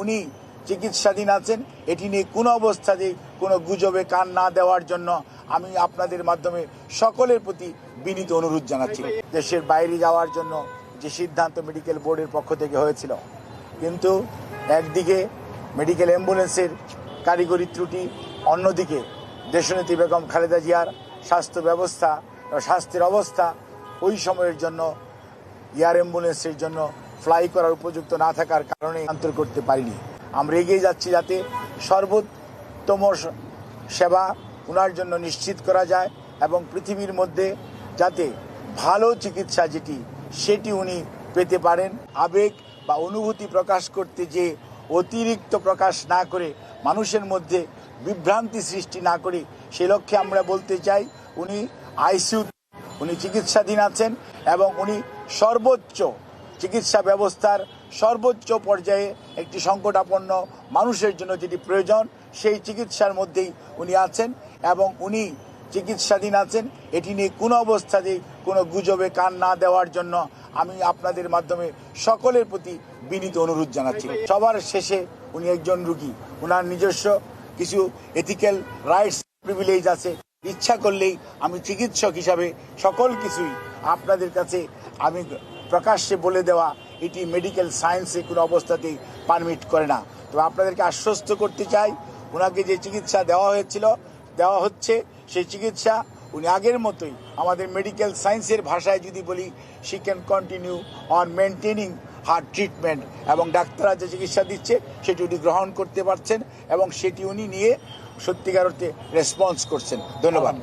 উনি চিকিৎসাধীন আছেন, এটি নিয়ে কোনো অবস্থাতেই কোনো গুজবে কান না দেওয়ার জন্য আমি আপনাদের মাধ্যমে সকলের প্রতি বিনীত অনুরোধ জানাচ্ছি। দেশের বাইরে যাওয়ার জন্য যে সিদ্ধান্ত মেডিকেল বোর্ডের পক্ষ থেকে হয়েছিল, কিন্তু একদিকে মেডিকেল অ্যাম্বুলেন্সের কারিগরি ত্রুটি, অন্যদিকে দেশনেত্রী বেগম খালেদা জিয়ার স্বাস্থ্যের অবস্থা ওই সময়ের জন্য এয়ার অ্যাম্বুলেন্সের জন্য ফ্লাই করার উপযুক্ত না থাকার কারণে আন্তর করতে পারিনি। আমরা এগিয়ে যাচ্ছি যাতে সর্বোত্তম সেবা ওনার জন্য নিশ্চিত করা যায় এবং পৃথিবীর মধ্যে যাতে ভালো চিকিৎসা সেটি উনি পেতে পারেন। আবেগ বা অনুভূতি প্রকাশ করতে যে অতিরিক্ত প্রকাশ না করে মানুষের মধ্যে বিভ্রান্তি সৃষ্টি না করে, সে লক্ষ্যে আমরা বলতে চাই উনি উনি চিকিৎসাধীন আছেন এবং উনি সর্বোচ্চ চিকিৎসা ব্যবস্থার সর্বোচ্চ পর্যায়ে একটি সংকটাপন্ন মানুষের জন্য যেটি প্রয়োজন সেই চিকিৎসার মধ্যেই উনি আছেন এবং উনি চিকিৎসাধীন আছেন। এটি নিয়ে কোনো অবস্থাতেই কোনো গুজবে কান না দেওয়ার জন্য আমি আপনাদের মাধ্যমে সকলের প্রতি বিনীত অনুরোধ জানাচ্ছি। সবার শেষে উনি একজন রোগী, ওনার নিজস্ব কিছু এথিক্যাল রাইটস প্রিভিলেজ আছে। ইচ্ছা করলেই আমি চিকিৎসক হিসাবে সকল কিছুই আপনাদের কাছে আমি প্রকাশ্যে বলে দেওয়া এটি মেডিকেল সায়েন্সে কোনো অবস্থাতেই পারমিট করে না। তো আপনাদেরকে আশ্বস্ত করতে চাই, ওনাকে যে চিকিৎসা দেওয়া হচ্ছে সেই চিকিৎসা উনি আগের মতোই, আমাদের মেডিকেল সায়েন্সের ভাষায় যদি বলি, she can continue on maintaining her treatment, এবং ডাক্তাররা যে চিকিৎসা দিচ্ছে সেটি উনি গ্রহণ করতে পারছেন এবং সেটি উনি নিয়ে সত্যিকার অর্থে রেসপন্স করছেন। ধন্যবাদ।